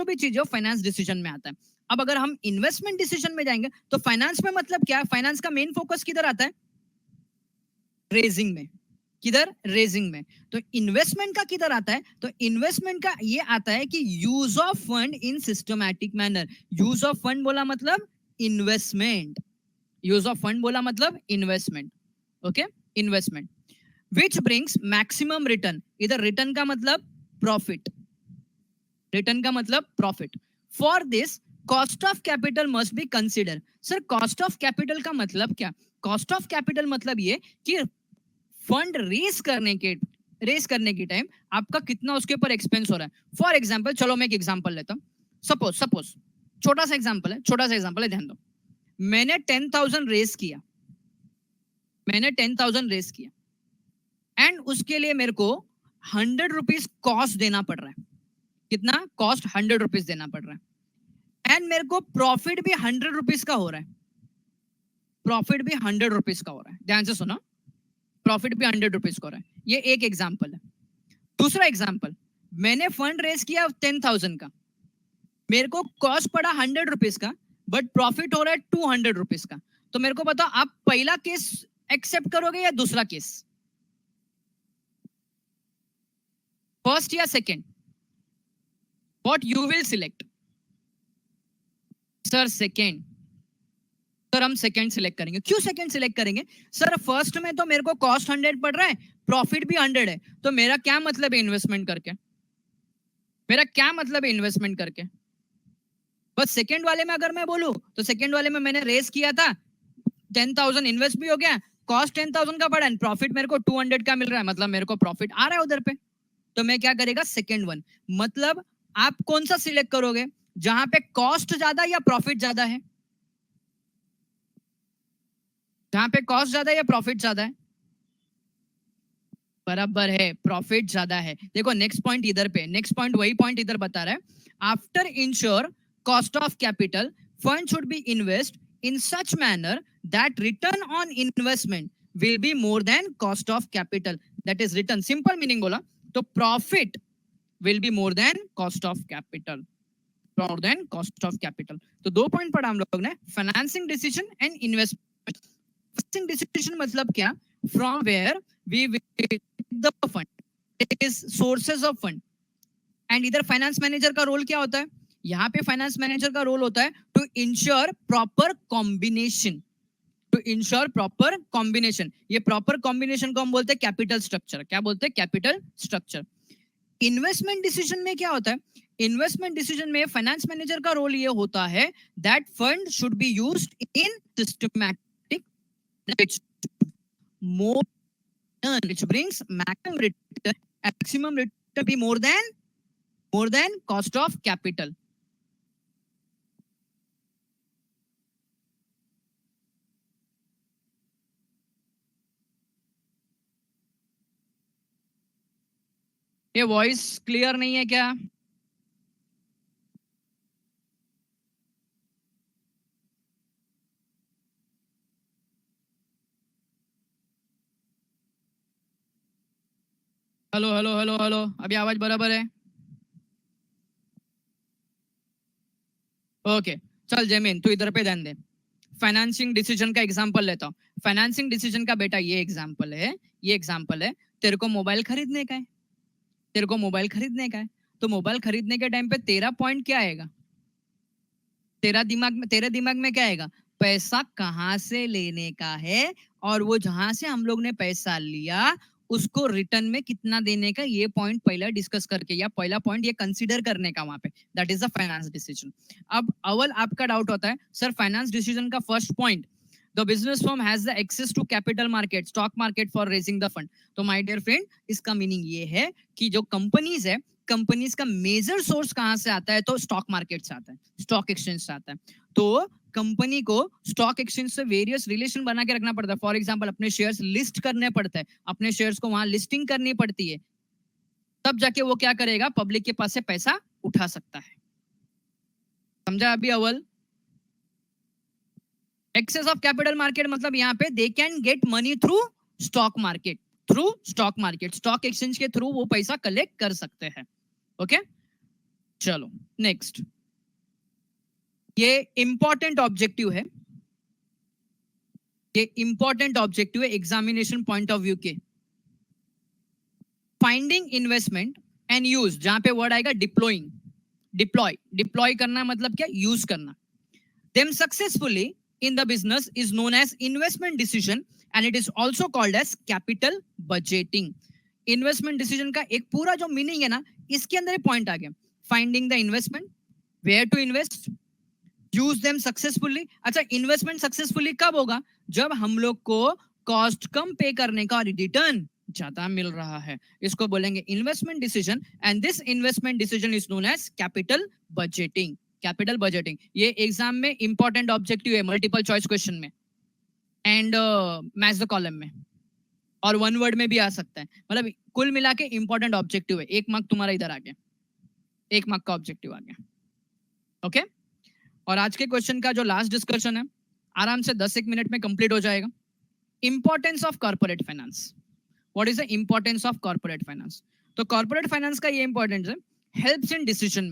भी चीजें finance decision में आता है। अब अगर हम इन्वेस्टमेंट डिसीजन में जाएंगे तो फाइनेंस में मतलब क्या, फाइनेंस का मेन फोकस किधर आता है, रेजिंग में। किधर, रेजिंग में। तो इन्वेस्टमेंट का किधर आता है, तो इन्वेस्टमेंट का ये आता है कि use of fund in systematic manner. Use of fund बोला मतलब इन्वेस्टमेंट, यूज ऑफ फंड बोला मतलब investment. Okay, investment which brings maximum return. इधर रिटर्न का मतलब प्रॉफिट, रिटर्न का मतलब profit. For this cost of capital must be consider. Sir cost of capital का मतलब क्या, कॉस्ट ऑफ कैपिटल मतलब ये कि फंड रेस करने के टाइम आपका कितना उसके ऊपर एक्सपेंस हो रहा है। फॉर एग्जांपल, चलो मैं एक एग्जांपल लेता हूं। सपोज छोटा सा एग्जांपल है, ध्यान दो। मैंने 10,000 रेस किया, एंड उसके लिए मेरे को 100 रुपीज कॉस्ट देना पड़ रहा है। कितना कॉस्ट, 100 रुपीज देना पड़ रहा है। एंड मेरे को प्रॉफिट भी 100 रुपीज का हो रहा है, प्रॉफिट भी 100 रुपीज का हो रहा है। ध्यान से सुनो, प्रॉफिट भी 100 रुपीज का हो रहा है। ये एक एग्जांपल है। दूसरा एग्जांपल, मैंने फंड रेस किया 10,000 का, मेरे को कॉस्ट पड़ा 100 रुपीज का, बट प्रॉफिट हो रहा है 200 रुपीज का। तो मेरे को बताओ आप पहला केस एक्सेप्ट करोगे या दूसरा केस, फर्स्ट या second? What you will select? Sir second. Sir हम सेकेंड सिलेक्ट करेंगे। क्यों सेकेंड सिलेक्ट करेंगे? सर फर्स्ट में तो मेरे को कॉस्ट 100 पड़ रहा है, प्रॉफिट भी 100 है, तो मेरा क्या मतलब है इन्वेस्टमेंट करके, मेरा क्या मतलब है इन्वेस्टमेंट करके? बस सेकेंड वाले में अगर मैं बोलूं तो सेकेंड वाले में मैंने रेस किया था, 10,000 इन्वेस्ट भी हो गया, कॉस्ट 10,000 का पड़ा, प्रॉफिट मेरे को 200 का मिल रहा है, मतलब मेरे को प्रॉफिट आ रहा है उधर पे। तो मैं क्या करेगा, सेकेंड वन। मतलब आप कौन सा सिलेक्ट करोगे, जहां पे कॉस्ट ज्यादा या प्रॉफिट ज्यादा है? जहां पे कॉस्ट ज्यादा है या प्रॉफिट ज्यादा है? बराबर है, प्रॉफिट ज्यादा है। देखो नेक्स्ट पॉइंट इधर पे, नेक्स्ट पॉइंट वही पॉइंट इधर बता रहा है। After ensure cost of capital, fund should be invest in such manner that return on investment will be more than cost of capital. That is return, simple meaning बोला तो profit will be more than cost of capital, more than cost of capital. तो दो point पढ़ा हम लोग ने, financing decision and investment. Financing decision मतलब क्या, from where we will the fund, it is sources of fund. And इधर finance manager का रोल क्या होता है, यहाँ पे फाइनेंस मैनेजर का रोल होता है to ensure proper combination, to ensure proper combination. ये प्रॉपर कॉम्बिनेशन को हम बोलते हैं कैपिटल स्ट्रक्चर। क्या बोलते हैं, कैपिटल स्ट्रक्चर। इन्वेस्टमेंट डिसीजन में क्या होता है, इन्वेस्टमेंट डिसीजन में फाइनेंस मैनेजर का रोल ये होता है that fund should be used in systematic more which brings maximum return be more than cost of capital. ये वॉइस क्लियर नहीं है क्या? हेलो हेलो हेलो हेलो, अभी आवाज बराबर है? ओके चल जमीन तू इधर पे ध्यान दे। फाइनेंसिंग डिसीजन का एग्जांपल लेता हूँ। फाइनेंसिंग डिसीजन का बेटा ये एग्जांपल है, ये एग्जांपल है। तेरे को मोबाइल खरीदने का है, तेरे को मोबाइल खरीदने का है, तो मोबाइल खरीदने के टाइम पे तेरा पॉइंट क्या आएगा, तेरे दिमाग में क्या आएगा, पैसा कहां से लेने का है, और वो जहां से हम लोग ने पैसा लिया उसको रिटर्न में कितना देने का, ये पॉइंट पहला डिस्कस करके, या पहला पॉइंट ये कंसीडर करने का वहां पे, that is the finance decision. अब अव्वल आपका डाउट होता है सर फाइनेंस डिसीजन का first point, the business firm has the access to capital market, stock market for raising the fund. तो माय डियर फ्रेंड, इसका मीनिंग ये है कि जो कंपनीज है, कंपनीज का मेजर सोर्स कहां से आता है, तो स्टॉक मार्केट से आता है, स्टॉक एक्सचेंज से आता है। तो कंपनी को स्टॉक एक्सचेंज से वेरियस रिलेशन बना के रखना पड़ता है। फॉर एग्जांपल अपने शेयर्स लिस्ट करने पड़ते हैं, अपने शेयर्स को वहां लिस्टिंग करनी पड़ती है, तब जाके वो क्या करेगा, पब्लिक के पास से पैसा उठा सकता है। समझा अभी अव्वल? एक्सेस ऑफ कैपिटल मार्केट मतलब यहाँ पे they can get money through stock market, through stock market, stock exchange के थ्रू वो पैसा कलेक्ट कर सकते हैं। ओके चलो नेक्स्ट, ये इंपॉर्टेंट ऑब्जेक्टिव है, ये इंपॉर्टेंट ऑब्जेक्टिव है एग्जामिनेशन पॉइंट ऑफ व्यू के। फाइंडिंग इन्वेस्टमेंट एंड यूज, जहां पे वर्ड आएगा डिप्लॉइंग, डिप्लॉय करना मतलब क्या, यूज करना। Them successfully in the business is known as investment decision and it is also called as capital budgeting. Investment decision का एक पूरा जो मीनिंग है ना, इसके अंदर पॉइंट आ गया, finding the investment, where to invest, use them successfully. अच्छा, इन्वेस्टमेंट सक्सेसफुली कब होगा, जब हम लोग को कॉस्ट कम पे करने का रिटर्न ज्यादा मिल रहा है, इसको बोलेंगे investment decision. And this investment decision is known as capital budgeting. Capital budgeting ये एग्जाम में इंपॉर्टेंट ऑब्जेक्टिव है, मल्टीपल चॉइस क्वेश्चन में एंड मैच द कॉलम में, और वन वर्ड में भी आ सकता है। मतलब कुल मिला के इंपॉर्टेंट ऑब्जेक्टिव है। 1 मार्क तुम्हारा इधर आ गया, 1 मार्क का ऑब्जेक्टिव आ गया। ओके, और आज के क्वेश्चन का जो लास्ट डिस्कशन है आराम से 10-1 मिनट में कंप्लीट हो जाएगा। Importance of corporate finance, what is the importance of corporate finance. तो कॉर्पोरेट फाइनेंस का ये इंपॉर्टेंस है, helps in decision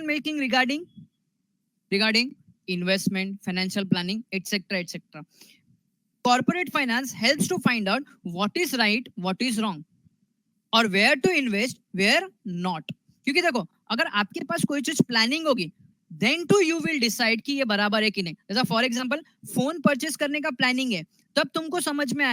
making regarding investment, financial planning etcetera etcetera. Corporate finance helps to find out what is right, what is wrong, और where to invest, where not. क्योंकि देखो, अगर आपके पास कोई चीज प्लानिंग होगी, then to you will decide कि ये बराबर है कि नहीं। जैसा फॉर एग्जांपल फोन परचेस करने का प्लानिंग है, तब तुमको समझ में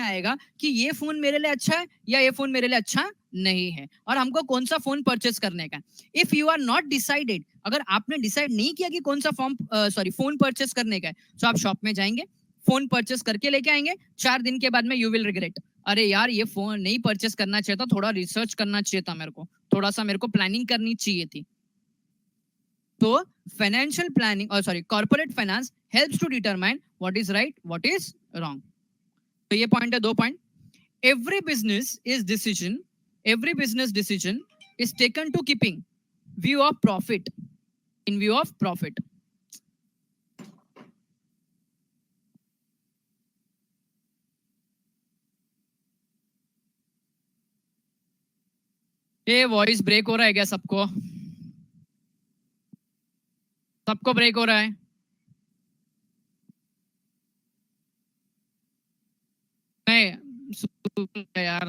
आएगा कि ये फोन मेरे लिए अच्छा है या ये फोन मेरे लिए अच्छा नहीं है, और हमको कौन सा फोन परचेस करने का। If you are not decided, अगर आपने डिसाइड नहीं किया कि कौन सा फोन परचेस करने का है, तो आप शॉप में जाएंगे, फोन परचेस करके लेके आएंगे, 4 दिन के बाद में यू विल रिग्रेट, अरे यार ये फोन नहीं परचेस करना चाहिए था, थोड़ा रिसर्च करना चाहिए था मेरे को, थोड़ा सा मेरे को प्लानिंग करनी चाहिए थी। तो financial planning corporate finance helps to determine what is right, what is wrong. तो ये पॉइंट है, 2 point. Every business decision is taken to keeping view of profit, in view of profit. ये वॉइस ब्रेक हो रहा है क्या सबको? सबको ब्रेक हो रहा है? नहीं यार,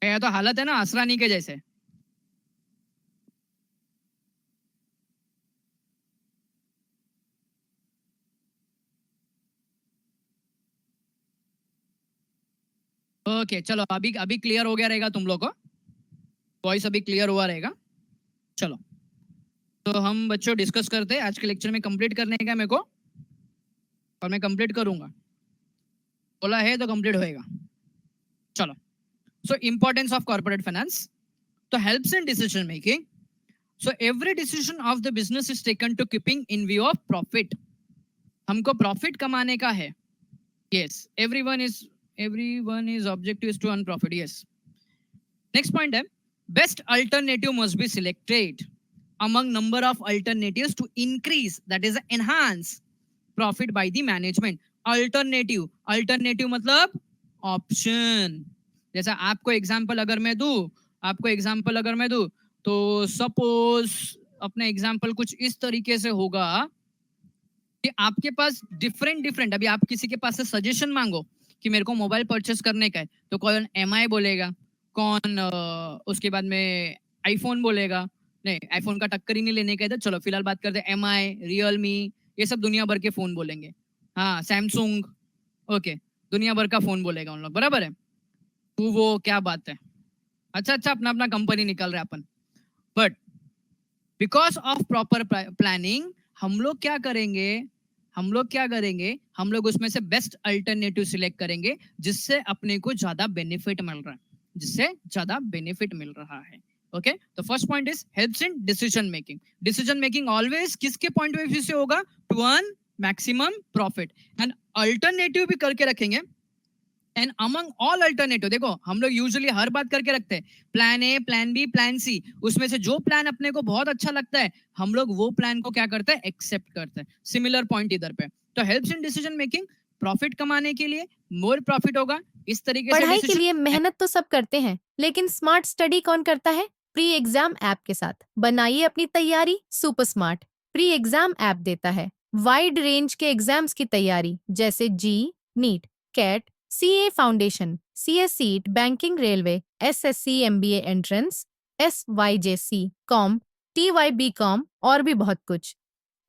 ये तो हालत है ना असरानी के जैसे। ओके चलो, अभी क्लियर हो गया रहेगा तुम लोग को, वॉइस अभी क्लियर हुआ रहेगा। चलो, तो हम बच्चों डिस्कस करते हैं, आज के लेक्चर में कंप्लीट करने का मेरे को, और मैं कंप्लीट करूंगा, बोला है तो कंप्लीट होएगा। चलो, so importance of corporate finance, तो helps in decision making. So every decision of the business is taken to keeping in view of profit. हमको प्रॉफिट कमाने का है, yes, everyone is objective is to earn profit, yes. Next point है, best alternative must be selected among number of alternatives to increase, that is enhance profit by the management. alternative मतलब option. जैसा आपको example अगर मैं दूं, तो suppose अपना example कुछ इस तरीके से होगा कि आपके पास डिफरेंट, अभी आप किसी के पास से सजेशन मांगो कि मेरे को मोबाइल परचेस करने का है, तो कौन MI बोलेगा, कौन उसके बाद में आईफोन बोलेगा। नहीं, आईफोन का टक्कर ही नहीं लेने का है, तो चलो फिलहाल बात करते हैं MI, रियलमी, ये सब दुनिया भर के फोन बोलेंगे। हाँ, सैमसंग, ओके, दुनिया भर का फोन बोलेगा उन लोग, बराबर है। तो वो क्या बात है, अच्छा अपना अपना कंपनी निकल रहा है अपन। But because of proper planning हम लोग क्या करेंगे, हम लोग उसमें से बेस्ट अल्टरनेटिव सिलेक्ट करेंगे, जिससे अपने को ज्यादा बेनिफिट मिल रहा है। ओके, तो first point is helps in decision making always किसके पॉइंट ऑफ व्यू से होगा, to earn maximum profit. And alternative भी करके रखेंगे, एंड अमंग ऑल अल्टरनेटिव, देखो हम लोग यूजुअली हर बात करके रखते हैं, plan A, plan B, plan C, उसमें से जो प्लान अपने को बहुत अच्छा लगता है हम लोग वो प्लान को क्या करते हैं, एक्सेप्ट करते हैं। सिमिलर पॉइंट इधर पे, तो helps in decision making, profit कमाने के लिए, मोर प्रॉफिट होगा, इस तरीके से पढ़ाई के डिसीजन लिए मेहनत तो सब करते हैं, लेकिन स्मार्ट स्टडी कौन करता है? प्री एग्जाम ऐप के साथ बनाइए अपनी तैयारी super smart. Pre exam app देता है वाइड रेंज के एग्जाम्स की तैयारी, जैसे JEE, NEET, CAT, CA foundation, CSEET, banking, railway, SSC, MBA entrance, SYJC, com, TYB com और भी बहुत कुछ।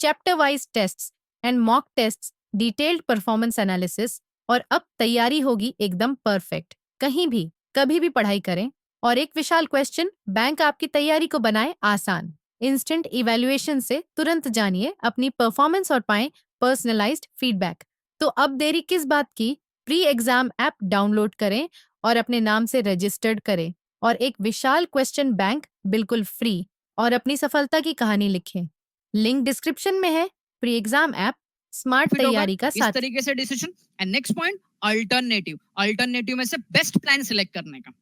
Chapter wise tests and mock tests, detailed performance analysis, और अब तैयारी होगी एकदम परफेक्ट। कहीं भी कभी भी पढ़ाई करें। और एक विशाल क्वेश्चन बैंक आपकी तैयारी को बनाए आसान। इंस्टेंट इवैल्यूएशन से तुरंत जानिए अपनी परफॉर्मेंस और पाएं पर्सनलाइज्ड फीडबैक। तो अब देरी किस बात की? प्री एग्जाम ऐप डाउनलोड करें और अपने नाम से रजिस्टर्ड करें और एक विशाल क्वेश्चन बैंक बिल्कुल फ्री और अपनी सफलता की कहानी लिखें। लिंक डिस्क्रिप्शन में है। Pre exam app smart fit होगा तैयारी का इस साथ। तरीके से decision. And next point, alternative. Alternative में से बेस्ट प्लान सिलेक्ट करने का।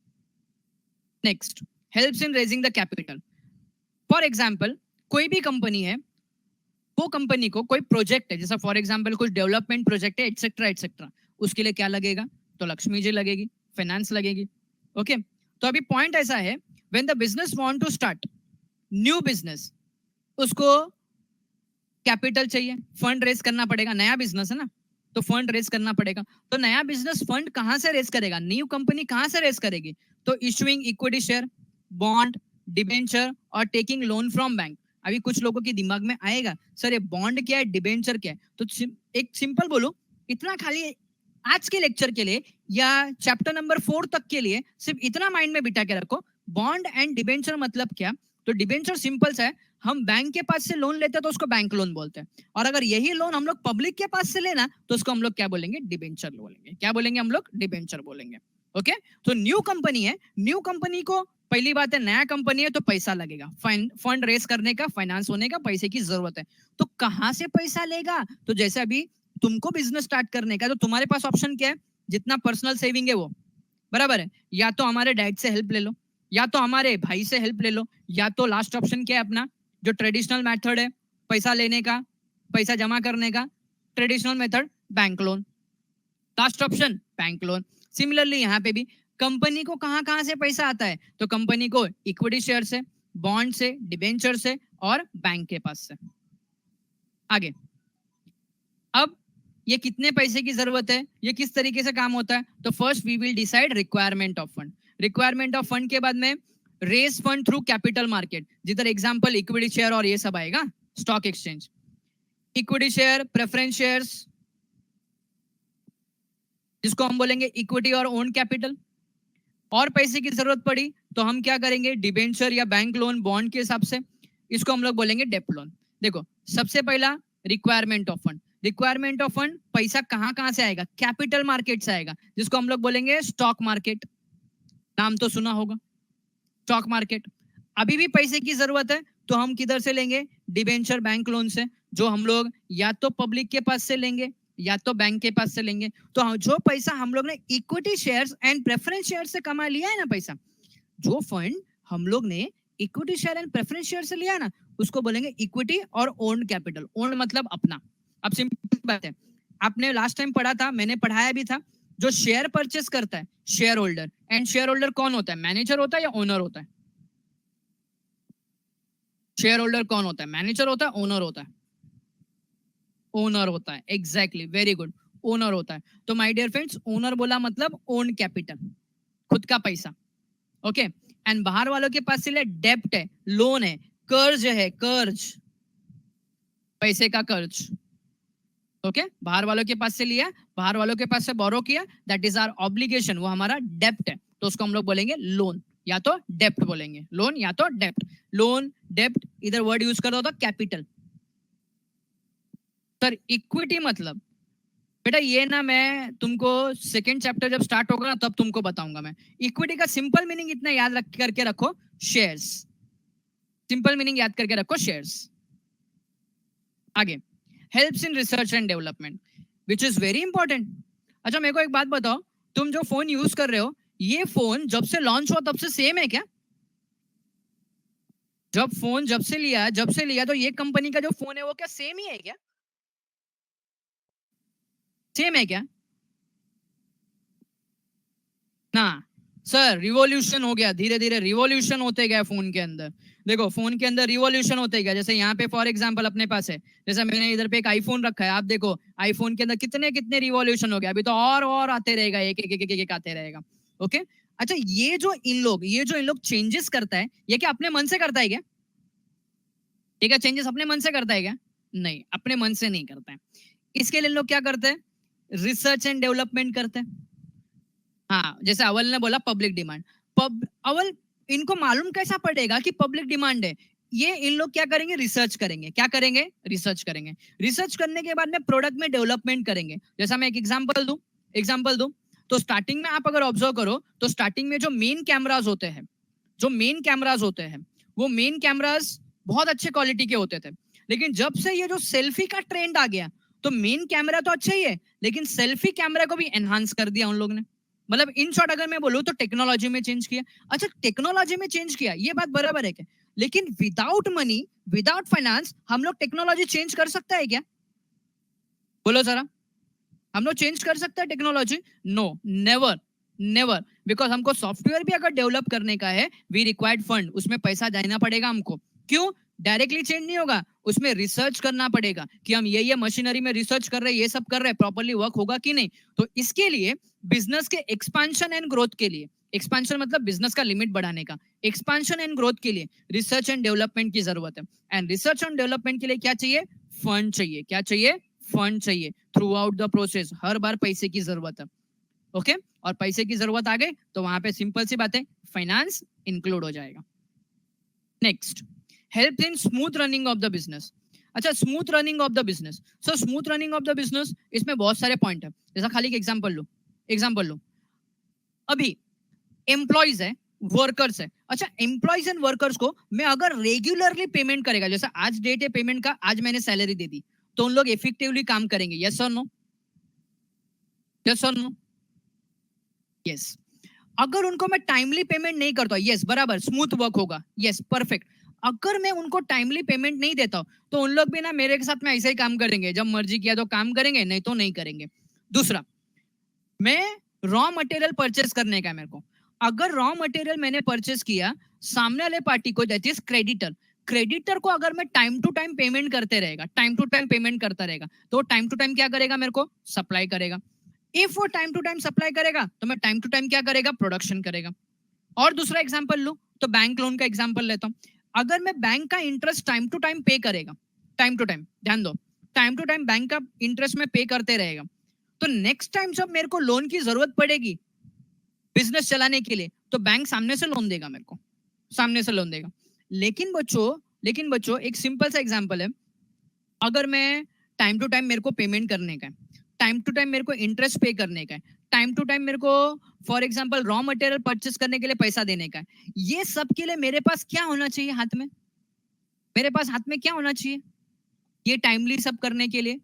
Next, helps in raising the capital. For example, कोई भी कंपनी है, वो कंपनी को कोई प्रोजेक्ट है, जैसा फॉर एग्जाम्पल कुछ डेवलपमेंट प्रोजेक्ट है, एटसेट्रा एटसेट्रा, उसके लिए क्या लगेगा? तो लक्ष्मी जी लगेगी, फाइनेंस लगेगी। ओके, तो अभी पॉइंट ऐसा है, when the business want to start new business, उसको कैपिटल चाहिए, फंड रेज करना पड़ेगा, नया बिजनेस है ना, तो फंड रेज करना पड़ेगा। तो नया बिजनेस फंड कहां से रेज करेगा? न्यू कंपनी कहां से रेज करेगी? तो issuing equity share, bond, debenture और टेकिंग लोन फ्रॉम बैंक। अभी कुछ लोगों के दिमाग में आएगा, सर ये बॉन्ड क्या है, डिबेंचर क्या है? तो एक सिंपल बोलो, इतना खाली आज के लेक्चर के लिए या चैप्टर नंबर 4 तक के लिए सिर्फ इतना माइंड में बिठा के रखो, बॉन्ड एंड डिबेंचर मतलब क्या? तो डिबेंचर सिंपल सा है, हम बैंक के पास से लोन लेते हैं तो उसको बैंक लोन बोलते हैं, और अगर यही लोन हम लोग पब्लिक के पास से लेना तो उसको हम लोग क्या बोलेंगे? डिबेंचर बोलेंगे। क्या बोलेंगे हम लोग? डिबेंचर बोलेंगे। ओके, तो न्यू कंपनी है, न्यू कंपनी को पहली बात है, नया कंपनी है तो पैसा लगेगा, फंड रेस करने का, फाइनेंस होने का, पैसे की जरूरत है। तो कहां से पैसा लेगा? तो जैसे अभी तुमको बिजनेस स्टार्ट करने का, तो तुम्हारे पास ऑप्शन क्या है? जितना पर्सनल सेविंग है वो, बराबर है, या तो हमारे डैड से हेल्प ले लो, या तो हमारे भाई से हेल्प ले लो, या तो लास्ट ऑप्शन क्या है अपना, जो ट्रेडिशनल मेथड है पैसा लेने का, पैसा जमा करने का, traditional method bank loan. Last option bank loan. Similarly यहाँ पे भी कंपनी को कहां कहां से पैसा आता है? तो कंपनी को इक्विटी शेयर से, बॉन्ड से, डिबेंचर से और बैंक के पास से। आगे, अब ये कितने पैसे की जरूरत है, ये किस तरीके से काम होता है? तो first we will decide requirement of fund. Requirement of fund के बाद में raise fund through capital market, जिधर एग्जांपल इक्विटी शेयर और ये सब आएगा, stock exchange, equity share, preference shares, जिसको हम बोलेंगे इक्विटी और ओन कैपिटल। और पैसे की जरूरत पड़ी तो हम क्या करेंगे? डिबेंचर या बैंक लोन, बॉन्ड के हिसाब से, इसको हम लोग बोलेंगे डेप्ट लोन। देखो, सबसे पहला requirement of fund. Requirement of fund पैसा कहां कहां से आएगा? कैपिटल मार्केट से आएगा, जिसको हम लोग बोलेंगे स्टॉक मार्केट। नाम तो सुना होगा, स्टॉक मार्केट। अभी भी पैसे की जरूरत है तो हम किधर से लेंगे? डिबेंचर, बैंक लोन से, जो हम लोग या तो पब्लिक के पास से लेंगे या तो बैंक के पास से लेंगे। तो जो पैसा हम लोग ने equity shares and preference share से कमा लिया है ना पैसा, जो फंड हम लोग ने equity share and preference share से लिया ना, उसको बोलेंगे इक्विटी और ओन कैपिटल। ओन मतलब अपना। अब सिंपल बात है, आपने लास्ट टाइम पढ़ा था, मैंने पढ़ाया भी था, जो शेयर परचेस करता है share holder, and share holder कौन होता है? मैनेजर होता है या ओनर होता है? शेयर होल्डर कौन होता है? मैनेजर होता है, ओनर होता है? ओनर होता है, एग्जैक्टली, वेरी गुड, ओनर होता है। तो माय डियर फ्रेंड्स, ओनर बोला मतलब ओन कैपिटल, खुद का पैसा। ओके, एंड बाहर वालों के पास से डेब्ट है, लोन है, कर्ज है, कर्ज, पैसे का कर्ज। ओके, बाहर वालों के पास से लिया, बाहर वालों के पास से बोरो किया, दैट इज आवर ऑब्लिगेशन, वो हमारा डेब्ट है, तो उसको हम लोग बोलेंगे लोन या तो डेब्ट बोलेंगे। लोन या तो डेब्ट, लोन, डेब्ट, इधर वर्ड यूज कर दो तो कैपिटल। सर इक्विटी मतलब, बेटा ये ना मैं तुमको सेकंड चैप्टर जब स्टार्ट होगा ना तब तुमको बताऊंगा मैं। इक्विटी का सिंपल मीनिंग इतना याद रख करके रखो, शेयर्स। सिंपल मीनिंग याद करके रखो, शेयर्स। आगे, helps in research and development, which is very important. अच्छा मेरे को एक बात बताओ, तुम जो फोन यूज कर रहे हो, ये फोन जब से लॉन्च हुआ तब से सेम है क्या? जब से लिया तो ये कंपनी का जो फोन है वो क्या सेम ही है क्या? सेम है क्या? ना सर, रिवॉल्यूशन हो गया, धीरे धीरे रिवॉल्यूशन होते गया फोन के अंदर। देखो फोन के अंदर रिवॉल्यूशन होते गया, जैसे यहाँ पे फॉर एग्जांपल अपने पास है, जैसे मैंने इधर पे एक आईफोन रखा है, आप देखो आईफोन के अंदर कितने कितने रिवॉल्यूशन हो गया, अभी तो और आते रहेगा, एक एक एक एक, एक आते रहेगा। ओके, अच्छा ये जो इन लोग चेंजेस करता है, ये क्या अपने मन से करता है क्या? ये क्या चेंजेस अपने मन से करता है क्या? नहीं, अपने मन से नहीं करता है। इसके लिए इन लोग क्या करते हैं? रिसर्च एंड डेवलपमेंट करते हैं। हाँ, जैसे अव्वल ने बोला पब्लिक डिमांड। अव्वल, इनको मालूम कैसा पड़ेगा कि पब्लिक डिमांड है? ये इन लोग क्या करेंगे? रिसर्च करेंगे। क्या करेंगे? रिसर्च करेंगे। रिसर्च करने के बाद में प्रोडक्ट में डेवलपमेंट करेंगे। जैसा मैं एक एग्जांपल दूं, तो स्टार्टिंग में आप अगर ऑब्जर्व करो, तो स्टार्टिंग में जो मेन कैमराज होते हैं, वो मेन कैमराज बहुत अच्छे क्वालिटी के होते थे। लेकिन जब से ये जो सेल्फी का ट्रेंड आ गया, तो मेन कैमरा तो अच्छा ही है, लेकिन सेल्फी कैमरा को भी एनहांस कर दिया उन लोग ने। मतलब इन शॉर्ट अगर मैं बोलूं, तो टेक्नोलॉजी में चेंज किया। अच्छा, टेक्नोलॉजी में चेंज किया, ये बात बराबर है क्या? लेकिन विदाउट मनी, विदाउट फाइनेंस, हम लोग टेक्नोलॉजी चेंज कर सकता है क्या? बोलो जरा, हम लोग चेंज कर सकते हैं technology? No, never, never. Because हमको सॉफ्टवेयर भी अगर डेवलप करने का है, वी रिक्वायर्ड फंड, उसमें पैसा देना पड़ेगा हमको। क्यों? डायरेक्टली चेंज नहीं होगा, उसमें रिसर्च करना पड़ेगा कि हम ये मशीनरी में रिसर्च कर रहे हैं, ये सब कर रहे हैं, प्रॉपर्ली वर्क होगा कि नहीं। तो इसके लिए बिजनेस के एक्सपांशन एंड ग्रोथ के लिए, एक्सपांशन मतलब बिजनेस का लिमिट बढ़ाने का, एक्सपांशन एंड ग्रोथ के लिए रिसर्च एंड डेवलपमेंट की जरूरत है। एंड रिसर्च एंड डेवलपमेंट के लिए क्या चाहिए? फंड चाहिए। क्या चाहिए? फंड चाहिए। थ्रू आउट द प्रोसेस हर बार पैसे की जरूरत है। ओके, और पैसे की जरूरत आ गई, तो वहां पे सिंपल सी बात है, फाइनेंस इंक्लूड हो जाएगा। Next, help in smooth running of the business. अच्छा, smooth running of the business. So smooth running of the business, इसमें बहुत सारे पॉइंट है। जैसा खाली एक एग्जांपल लो, अभी एम्प्लॉइज है, वर्कर्स है। अच्छा, एम्प्लॉइज एंड वर्कर्स को मैं अगर रेगुलरली पेमेंट करेगा, जैसे आज डेट है पेमेंट का, आज मैंने सैलरी दे दी, तो उन लोग इफेक्टिवली काम करेंगे। यस और नो? यस और नो? यस। अगर उनको मैं टाइमली पेमेंट नहीं करता, यस बराबर, स्मूथ वर्क होगा, यस परफेक्ट। अगर मैं उनको टाइमली पेमेंट नहीं देता, तो उन लोग भी ना मेरे के साथ में ऐसे ही काम करेंगे, जब मर्जी किया तो काम करेंगे, नहीं तो नहीं करेंगे। दूसरा, मैं रॉ मटेरियल परचेस करने का है मेरे को। अगर रॉ मटेरियल मैंने परचेस किया, सामने वाले पार्टी को, दैट इज क्रेडिटर, क्रेडिटर को अगर मैं टाइम टू टाइम पेमेंट करते रहेगा, टाइम टू टाइम पेमेंट करता रहेगा, तो टाइम टू टाइम क्या करेगा? मेरे को सप्लाई करेगा। इफ वो टाइम टू टाइम सप्लाई करेगा, तो मैं टाइम टू टाइम क्या करेगा? प्रोडक्शन करेगा। और दूसरा एग्जांपल लूं, तो बैंक लोन का एग्जांपल लेता हूं। अगर मैं बैंक का इंटरेस्ट टाइम टू टाइम पे करेगा, टाइम टू टाइम, ध्यान दो, टाइम टू टाइम बैंक का इंटरेस्ट में पे करते रहेगा, तो नेक्स्ट टाइम जब मेरे को लोन की जरूरत पड़ेगी बिजनेस चलाने के लिए, तो बैंक सामने से लोन देगा मेरे को, सामने से लोन देगा। लेकिन बच्चों एक सिंपल सा एग्जांपल है, अगर मैं टाइम टू टाइम मेरे को पेमेंट करने का है, टाइम टू टाइम मेरे को इंटरेस्ट पे करने का है, टाइम टू टाइम मेरे को for example raw material purchase करने के लिए पैसा देने का है, ये सब के लिए मेरे पास क्या होना चाहिए? हाथ में, मेरे पास हाथ में क्या होना चाहिए? ये टाइमली सब करने के लिए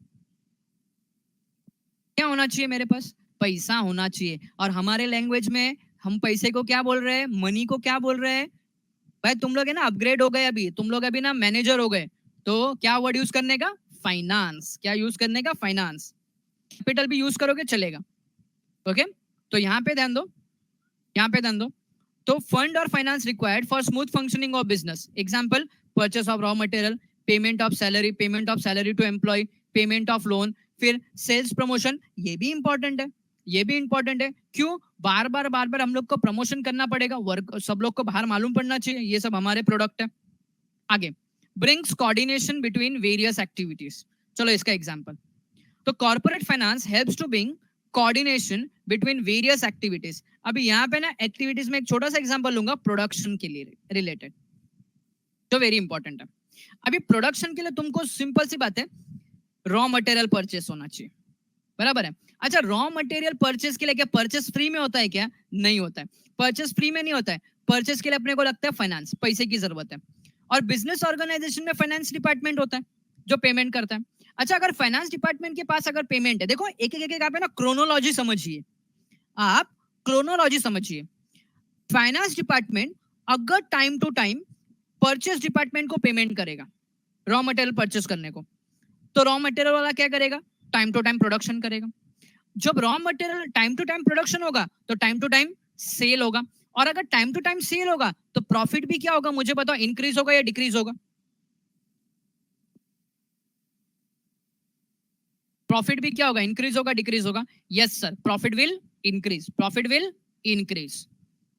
क्या होना चाहिए? मेरे पास पैसा होना चाहिए। और हमारे लैंग्वेज में हम पैसे को क्या बोल रहे हैं? मनी को क्या बोल रहे हैं? भाई तुम लोग है ना अपग्रेड हो गए, अभी तुम लोग अभी ना मैनेजर हो गए, तो क्या वर्ड यूज करने का? फाइनेंस। क्या यूज करने का? फाइनेंस। कैपिटल भी यूज करोगे चलेगा। ओके, तो यहाँ पे ध्यान दो, यहाँ पे ध्यान दो। तो फंड और finance required for smooth functioning of business. Example, purchase of raw material, payment of salary to employ, payment of loan, फिर सेल्स प्रमोशन। ये भी इंपॉर्टेंट है, ये भी इंपॉर्टेंट है। क्यों? बार बार हम लोग को प्रमोशन करना पड़ेगा, वर्क सब लोग को बाहर मालूम पड़ना चाहिए ये सब हमारे प्रोडक्ट है। आगे, brings coordination between various activities. चलो इसका एग्जांपल, तो corporate finance helps to bring coordination between various activities. अभी यहाँ पे ना एक्टिविटीज में एक छोटा सा एग्जांपल लूंगा प्रोडक्शन के लिए रिलेटेड, जो वेरी इंपॉर्टेंट है। अभी प्रोडक्शन के लिए तुमको सिंपल सी बात है, रॉ मटेरियल परचेस होना चाहिए, बराबर है। अच्छा, रॉ मटेरियल परचेस के लिए क्या परचेस फ्री में होता है क्या? नहीं होता है, परचेस फ्री में नहीं होता है। परचेस के लिए अपने को लगता है फाइनेंस, पैसे की जरूरत है। और बिजनेस ऑर्गेनाइजेशन में फाइनेंस डिपार्टमेंट होता है जो पेमेंट करता है। अच्छा, अगर फाइनेंस डिपार्टमेंट के पास अगर पेमेंट है, देखो एक आप है ना क्रोनोलॉजी समझिए, आप क्रोनोलॉजी समझिए। फाइनेंस डिपार्टमेंट अगर time to time purchase department को पेमेंट करेगा रॉ मटेरियल परचेस करने को, तो रॉ मटेरियल वाला क्या करेगा? टाइम टू टाइम प्रोडक्शन करेगा। जब raw material time to time production होगा, तो टाइम टू टाइम सेल होगा। और अगर टाइम टू टाइम सेल होगा तो प्रॉफिट भी क्या होगा, मुझे बताओ, इंक्रीज होगा या डिक्रीज होगा? प्रॉफिट भी क्या होगा, इंक्रीज होगा, डिक्रीज होगा? Yes sir, profit will increase, profit will increase.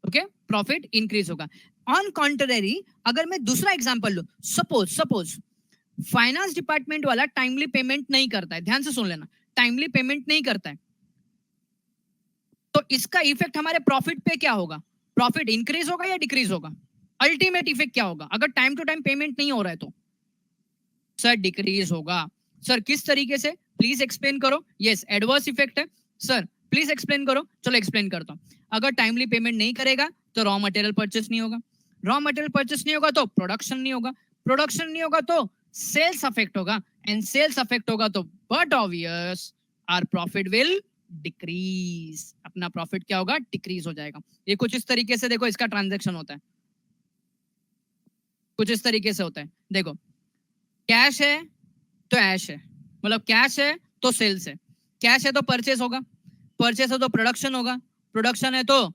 Okay, profit increase होगा। ऑन कॉन्ट्ररी, अगर मैं दूसरा एग्जांपल लूं, सपोज सपोज फाइनेंस डिपार्टमेंट वाला टाइमली पेमेंट नहीं करता है, ध्यान से सुन लेना, टाइमली पेमेंट नहीं करता है, तो इसका इफेक्ट हमारे प्रॉफिट पे क्या होगा? प्रॉफिट इंक्रीज होगा या डिक्रीज होगा? अल्टीमेट इफेक्ट क्या होगा अगर टाइम टू टाइम पेमेंट नहीं हो रहा है तो? सर डिक्रीज होगा। सर किस तरीके से, प्लीज एक्सप्लेन करो। यस, एडवर्स इफेक्ट है सर, प्लीज एक्सप्लेन करो। चलो एक्सप्लेन करता हूं। अगर टाइमली पेमेंट नहीं करेगा तो रॉ मटेरियल परचेस नहीं होगा, रॉ मटेरियल परचेस नहीं होगा तो प्रोडक्शन नहीं होगा, प्रोडक्शन नहीं होगा तो सेल्स अफेक्ट होगा, एंड सेल्स अफेक्ट होगा तो but obvious our profit will decrease, अपना प्रॉफिट क्या होगा, डिक्रीज हो जाएगा। ये कुछ इस तरीके से देखो इसका ट्रांजैक्शन होता है, कुछ इस तरीके से होता है। देखो, कैश है तो ऐश है, मतलब कैश है तो सेल्स है, कैश है तो परचेस होगा, परचेस है तो प्रोडक्शन होगा, प्रोडक्शन है तो